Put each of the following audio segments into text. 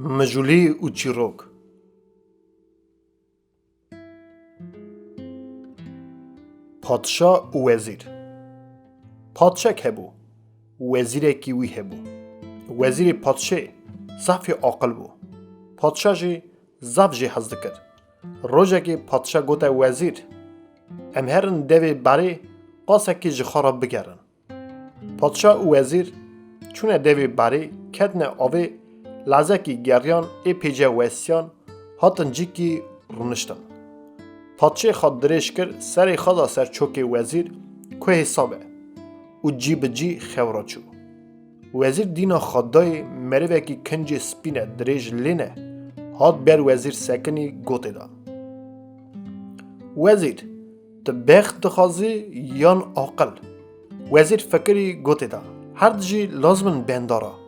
مجولی و چیروک پادشاه و وزیر پادشاه که بو وزیر کیوی هبو وزیر پادشاه زفی عاقل بو پادشاه جی زف جی حزد کرد روژه که پادشاه گوته وزیر ام هرن دوی بری قاسه که جخارا بگرن پادشاه و وزیر چون دوی بری کدن آوه لحظه که گریان ای پیجه ویسیان هاتن جی که رونشتن پادشاه خود درش کرد سر خدا سر چوک وزیر که حسابه و جی به جی خورا چو وزیر دینا خدای مروه که کنج سپینه درش لینه هات بر وزیر سکنی گوته دا وزیر تو بخت دخوازی یان عاقل وزیر فکری گوته دا هر جی لازمن بندارا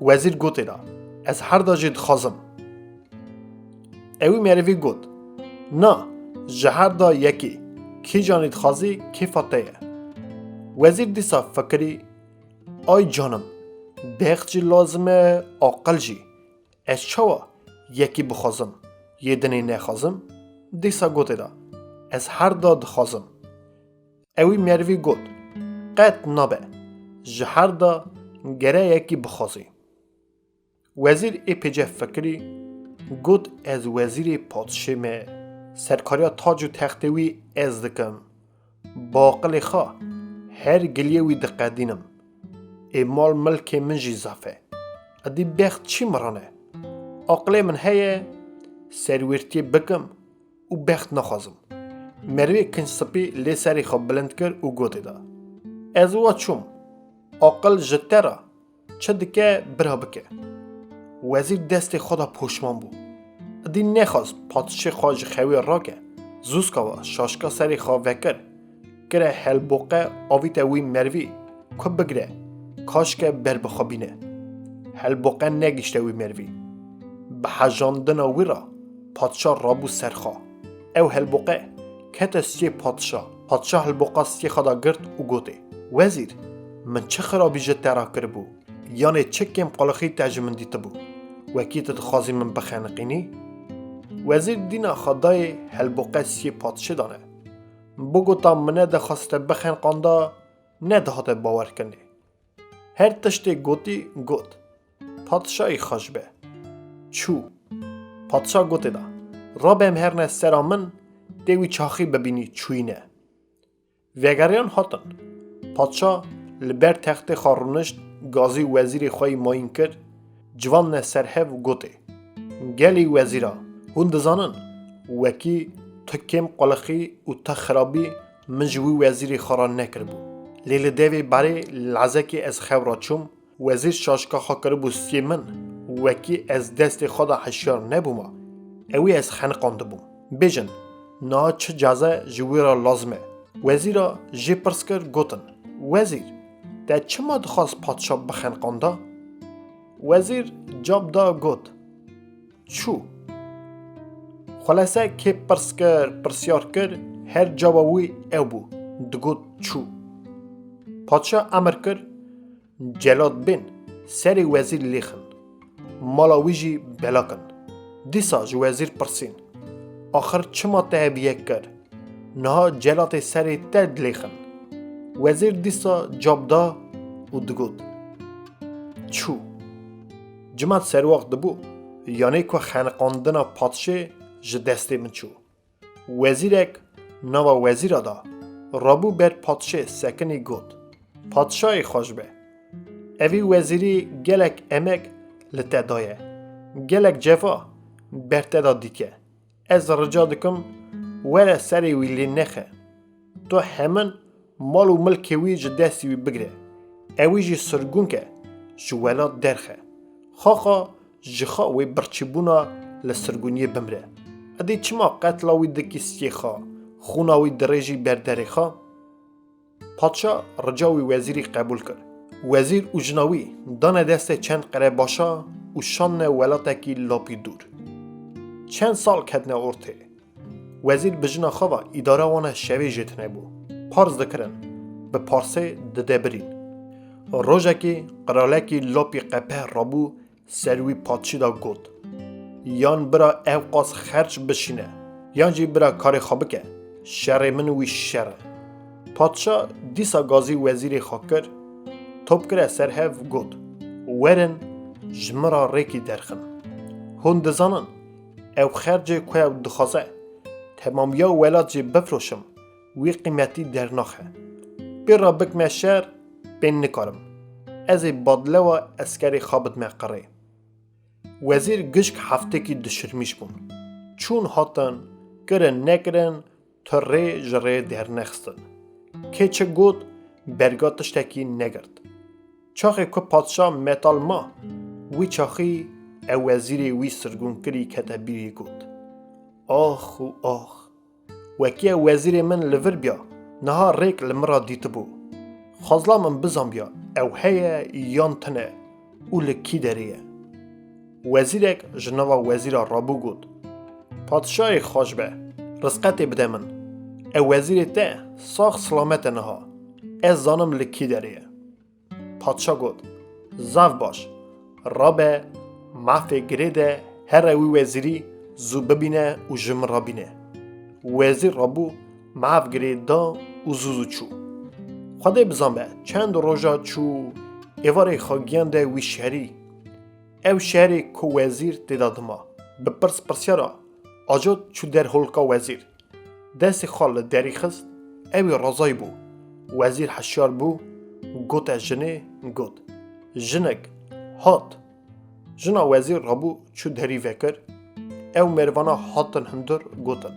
وزیر گوته دا از هر دا جی دخوازم اوی مروی گوت نه جهر دا یکی کی جانید خوازی کی فتایه وزیر دیسا فکری آی جانم بخت جی لازمه عاقل جی از چوا یکی بخوازم یه دنی نخوازم دیسا گوته دا از هر دا دخوازم اوی مروی گوت قط نبه جهر دا گره یکی بخوازی وزیر ای پیجه فکری گوت از وزیر پادشه مه سرکاریا تاج و تختوی از دکم باقل خواه هر گلیوی دقدینم ای مال ملک من جی زفه ادی بخت چی مرانه عقل من هیه سرویرتی بکم و بخت نخوازم مروی کنسپی لی سری خواب بلند کر و گوته دا از وا چوم عقل جته را چه دکه برا بکه وزیر دست خدا پوشمان بود ادی نخواست پادشه خواج خوی را که زوسکاوا شاشکا سری خواه وکر گره هلبوقه آویت وی مروی که بگره کاش که بر بخوابینه هلبوقه نگیشته وی مروی به حجاندن وی را پادشاه رابو سرخوا او هلبوقه کت سی پادشاه هلبوقه سی خدا گرد و گوته وزیر من چه خرابی جته را کربو یعنی چه کم قلقی تجمن دیده بو وکیت دخوازی من بخنقینی وزیر دینا خدای هلبوقه سی پادشه دانه بگوتا منه دخواسته بخنقانده نه دهاته باور کنه هر تشتی گوتی گوت پادشاهی خوشبه چو پادشاه گوته دا را بهم هرنه سرا من دیوی چاخی ببینی چوینه وگریان هاتن پادشاه لبر تخت خارونشت گازی وزیر خواهی ماین کرد جوان نه سرهف گوته گلی وزیرا هون دزانن وکی تو کم قلقی و تا خرابی من جوی وزیر خاران نکر بو لیل دیوی باری لحظه که از خورا چوم وزیر شاشکا خاکر بو سی من وکی از دست خدا حشیار نبوما اوی از خنقانده بوم بیجن نا چه جازه جوی را لازمه وزیرا جی پرسکر گوتن وزیر ده چه ما دخواست پادشاه بخنقانده وزیر جاب دا گوت چو خلاصه که پرسیار کر هر جوابوی او بو دگوت چو پادشاه امر کر جلاد بین سری وزیر لیخن مالاوی جی بلاکن دیسا جو وزیر پرسین آخر چما تهبیه کر نها جلات سری تد لیخن وزیر دیسا جاب دا و دگوت چو جماعت سر وقت دبو یعنی که خانقاندن پادشه جدسته من چو وزیرک نوا وزیر دا رابو بر پادشه سکنی گود پادشاهی خوش به اوی وزیری گلک امک لتدایه گلک جفا برتدا دیکه از رجا دکم وره سری ویلی نخه تو همن مال و ملک وی جدستی وی بگره اوی جی سرگون که جوالات درخه خاخا جخا وی برچیبونا لسرگونی بمره ادی چما قتلاوی دکی سیخا خوناوی دریجی برداری خوا پادشاه رجاوی وزیری قبول کرد وزیر و جناوی دانه دست چند قره باشا و شامن ولاتکی لاپی دور چند سال کدنه ارته وزیر بجنا خوا اداره وانه شوی جتنه بو پارز دکرن به پارسه دده برین روژه که قرالکی لاپی قپه رابو سروی پادشی دا گود یان برا او قاس خرچ بشینه یان جی برا کار خواب که شر من وی شره پادشا دیسا گازی وزیر خاکر توب کره سر هف گود ورن جمرا ریکی درخن هون دزانن او خرج که او دخوازه تمام یا ولاد جی بفروشم وی قیمتی در نخه برا بکمه شر بین نکارم از بادله و اسکری خوابت مقره وزیر گشک هفته کی دشرمیش بون چون هاتن گرن نگرن تا ری جره در نخستن که چه گود برگاتش تکی نگرد چاخی که پادشا متال ما وی چاخی او وزیر وی سرگون کری کتبیری گود آخ و آخ وکی وزیر من لور بیا نها ریک لمرا دیت بو خازلا من بزن بیا او هیا یان تنه او لکی دریه وزیرک جنوا وزیر رابو گود پادشای خوش به رزقتی بده من او وزیر ته ساخ سلامت نها از زانم لکی دریه پادشا گود زاف باش رابه مافی گریده هر اوی وزیری زو ببینه و جم رابینه وزیر رابو معاف گریده و زوزو چو خواده بزن به چند روژا چو ایواره خاگیان ده وی شهری او شهری که وزیر دیداد ما بپرس پرسیارا آجود چو در هلکا وزیر دست خال دری خست اوی رازای بو وزیر حشیار بو گوت جنه گوت جنک هات جنا وزیر رابو چو دری وکر او مروانا هاتن هندر گوتن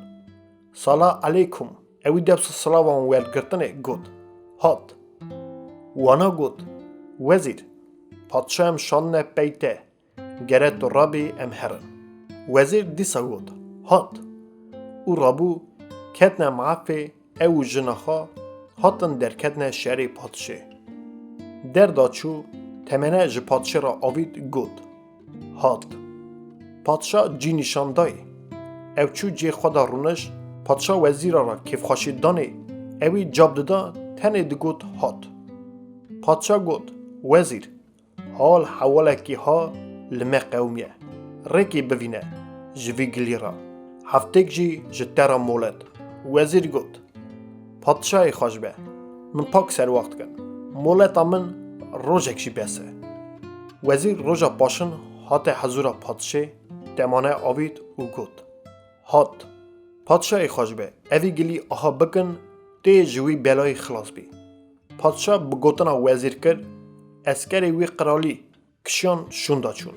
سلام علیکم اوی دبس سلاوان ورگرتنه گوت هات وانا گوت وزیر پادشاهم شانه پیته گرت رابی امهرن وزیر دیسا گوت هات او رابو کتنه معافی او جنخا هاتن در کتنه شهری پادشه در داچو تمنه ج پادشه را آوید گوت هات پادشا جی نشاندای او چو جی خدا رونش پادشا وزیر را کیف خاشید دانه اوی جاب دادا تنه دگوت هات پادشا گوت وزیر حال حوالکی ها لمه قومیه ریکی ببینه جوی گلی را هفتک جی جترا مولد وزیر گوت پادشای خوش به من پاک سر وقت کن مولد من روژک جی بسه وزیر روژا پاشن هات حضورا پادشه دمانه آوید و گوت هات پادشای خوش به اوی گلی آها بکن تی جوی بلای خلاص بی پادشا بگوتنا وزیر کرد اسکری وی قرالی کشیان شوندا چون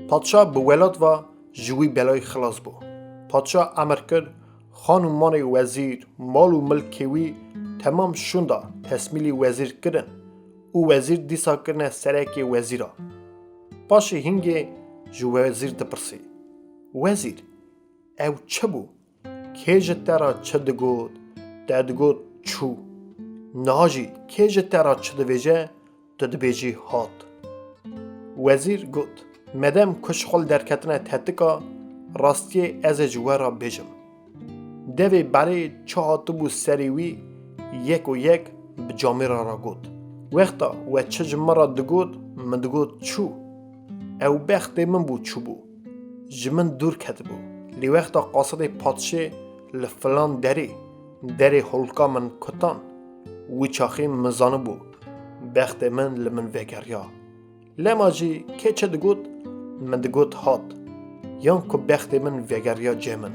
پادشا به ولاد و جوی بلای خلاص بو پادشا امر کرد خانومان وزیر مال و ملکی وی تمام شوندا تسمیلی وزیر کردن او وزیر دیسا کرنه سرکی وزیرا پاشی هنگی جو وزیر دپرسی وزیر او چه بو که جترا چه دگود دگود چو ناجی که جترا چه دویجه دبیجی هات وزیر گوت مدام کشخل در کتنه تحتکا راستی از جوارا بیجم دوی برای چه هاتو بو سریوی یک و یک بجامی را گوت وقتا و چه جمرا دگوت من دگوت چو او بخت من بو چو بو جمن دور کت بو لی وقتا قاصد پادشه لفلان دری هلکا من کتان وی چاخی مزانه بو بخت من لمن وگریا لما جی که چه دگوت من دگوت هات یان که بخت من وگریا جمن